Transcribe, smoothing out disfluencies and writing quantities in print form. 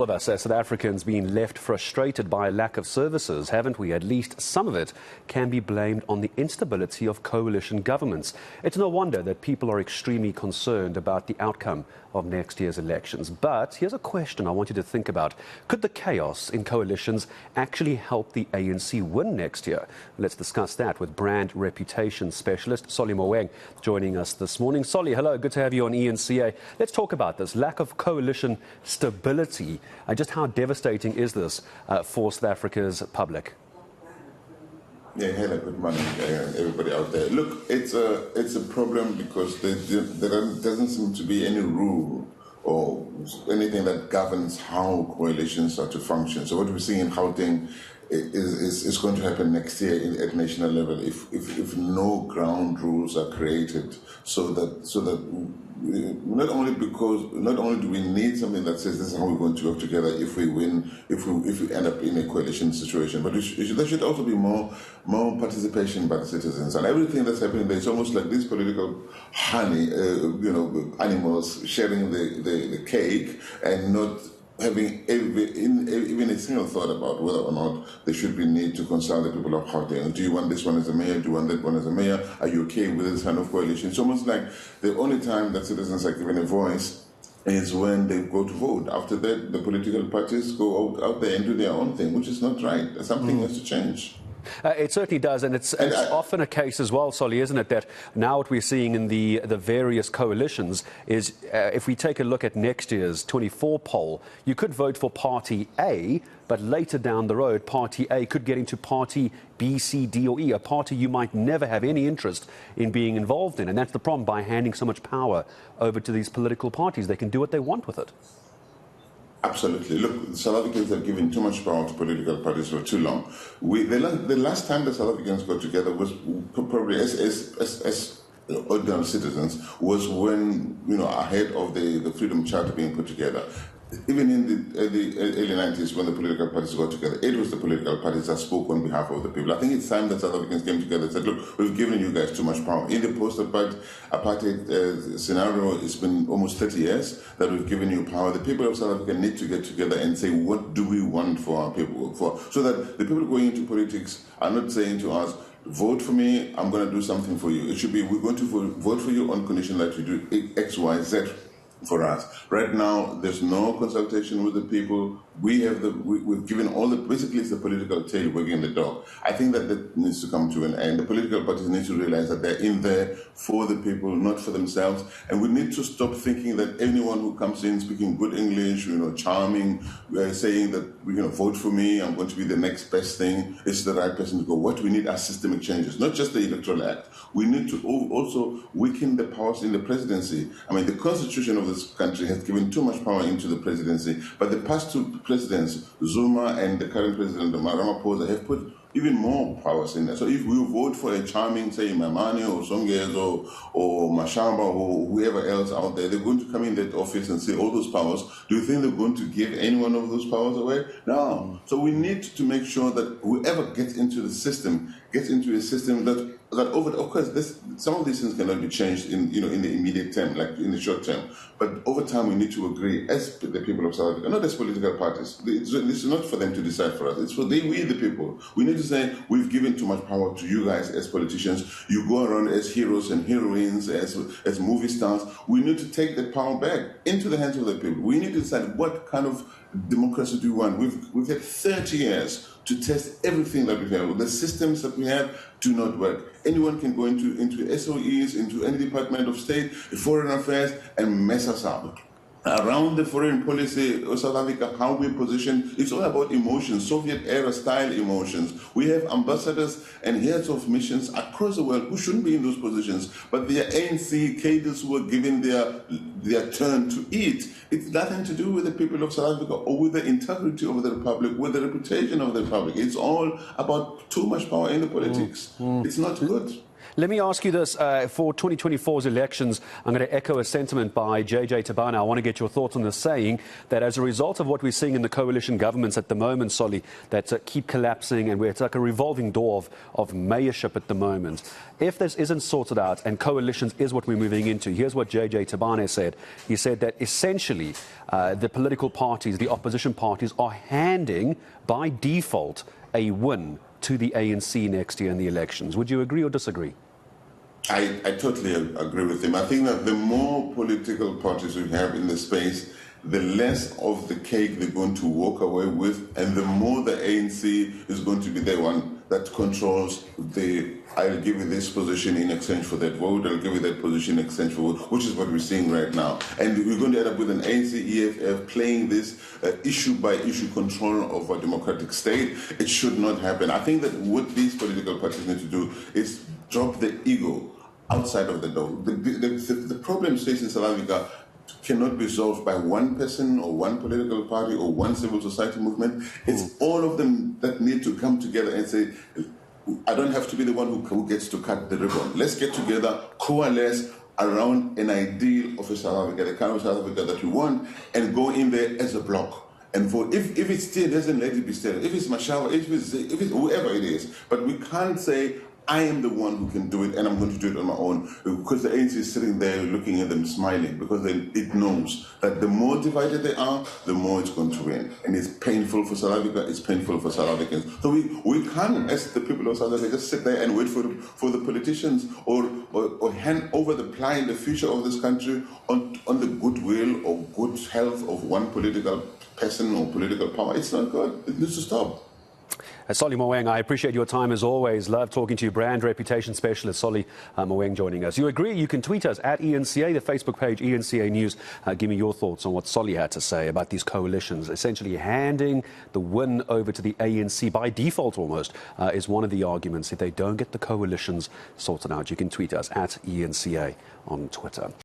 All of us as South Africans being left frustrated by a lack of services, haven't we? At least some of it can be blamed on the instability of coalition governments. It's no wonder that people are extremely concerned about the outcome of next year's elections. But here's a question I want you to think about. Could the chaos in coalitions actually help the ANC win next year? Let's discuss that with brand reputation specialist Solly Moeng joining us this morning. Solly, hello, good to have you on ENCA. Let's talk about this lack of coalition stability. Just how devastating is this for South Africa's public? Yeah, hello, good morning, everybody out there. Look, it's a problem because there doesn't seem to be any rule or anything that governs how coalitions are to function. So what we're seeing in Gauteng is going to happen next year at national level if no ground rules are created, so that not only do we need something that says this is how we're going to work together if we win, if we end up in a coalition situation, but there should also be more participation by the citizens. And everything that's happening there, it's almost like these political animals sharing the cake and not having even a single thought about whether or not there should be need to consult the people of Gauteng. Do you want this one as a mayor? Do you want that one as a mayor? Are you okay with this kind of coalition? It's almost like the only time that citizens are given a voice is when they go to vote. After that, the political parties go out there and do their own thing, which is not right. Something has to change. It certainly does, and it's often a case as well, Solly, isn't it, that now what we're seeing in the various coalitions is if we take a look at next year's 24 poll, you could vote for Party A, but later down the road, Party A could get into Party B, C, D or E, a party you might never have any interest in being involved in. And that's the problem by handing so much power over to these political parties. They can do what they want with it. Absolutely. Look, South Africans have given too much power to political parties for too long. The last time the South Africans got together was probably as ordinary citizens was when, ahead of the Freedom Charter being put together. Even in the early 90s, when the political parties got together, it was the political parties that spoke on behalf of the people. I think it's time that South Africans came together and said, look, we've given you guys too much power. In the post-apartheid scenario, it's been almost 30 years that we've given you power. The people of South Africa need to get together and say, what do we want for our people? So that the people going into politics are not saying to us, vote for me, I'm going to do something for you. It should be, we're going to vote for you on condition that you do X, Y, Z. For us right now, there's no consultation with the people. We've given basically it's the political tail wagging the dog. I think that needs to come to an end. The political parties need to realize that they're in there for the people, not for themselves. And we need to stop thinking that anyone who comes in speaking good English, charming, saying that vote for me, I'm going to be the next best thing, is the right person to go. What we need are systemic changes, not just the Electoral Act. We need to also weaken the powers in the presidency. I mean, the constitution of this country has given too much power into the presidency, but the past two presidents, Zuma and the current president, Ramaphosa, have put even more powers in there. So if we vote for a charming, say, Mamani or Songezo or Mashamba or whoever else out there, they're going to come in that office and say all those powers. Do you think they're going to give any one of those powers away? No. So we need to make sure that whoever gets into the system gets into a system that of course, some of these things cannot be changed in the immediate term, like in the short term. But over time, we need to agree as the people of South Africa, not as political parties. It's not for them to decide for us. It's for we, the people. We need to say we've given too much power to you guys as politicians. You go around as heroes and heroines, as movie stars. We need to take that power back into the hands of the people. We need to decide what kind of democracy do we want. We've had 30 years to test everything that we have. The systems that we have do not work. Anyone can go into SOEs, into any Department of State, Foreign Affairs, and mess us up. Around the foreign policy of South Africa, how we position, it's all about emotions, Soviet-era style emotions. We have ambassadors and heads of missions across the world who shouldn't be in those positions, but they are ANC cadres who are given their turn to eat. It's nothing to do with the people of South Africa or with the integrity of the Republic, with the reputation of the Republic. It's all about too much power in the politics. It's not good. Let me ask you this. For 2024's elections, I'm going to echo a sentiment by JJ Tabana. I want to get your thoughts on this, saying that as a result of what we're seeing in the coalition governments at the moment, Solly, that keep collapsing, and it's like a revolving door of mayorship at the moment. If this isn't sorted out and coalitions is what we're moving into, here's what JJ Tabana said. He said that essentially the political parties, the opposition parties, are handing by default a win to the ANC next year in the elections. Would you agree or disagree? I totally agree with him. I think that the more political parties we have in the space, the less of the cake they're going to walk away with, and the more the ANC is going to be the one that controls I'll give you this position in exchange for that vote, I'll give you that position in exchange for vote, which is what we're seeing right now. And we're going to end up with an ANC-EFF playing this issue-by-issue control of a democratic state. It should not happen. I think that what these political parties need to do is drop the ego outside of the door. The problems facing South Africa cannot be solved by one person or one political party or one civil society movement. It's all of them that need to come together and say, I don't have to be the one who gets to cut the ribbon. Let's get together, coalesce around an ideal of a South Africa, the kind of South Africa that we want, and go in there as a bloc. And vote. If it still doesn't, let it be still. If it's Mashawa, if it's whoever it is. But we can't say, I am the one who can do it, and I'm going to do it on my own, because the ANC is sitting there looking at them smiling, because it knows that the more divided they are, the more it's going to win. And it's painful for South Africa, it's painful for South Africans. So we can't, as the people of South Africa, just sit there and wait for the politicians or hand over the pie in the future of this country on the goodwill or good health of one political person or political power. It's not good. It needs to stop. Solly Moeng, I appreciate your time as always. Love talking to you. Brand reputation specialist Solly Moeng joining us. You agree? You can tweet us at ENCA, the Facebook page ENCA News. Give me your thoughts on what Solly had to say about these coalitions. Essentially handing the win over to the ANC by default almost is one of the arguments if they don't get the coalitions sorted out. You can tweet us at ENCA on Twitter.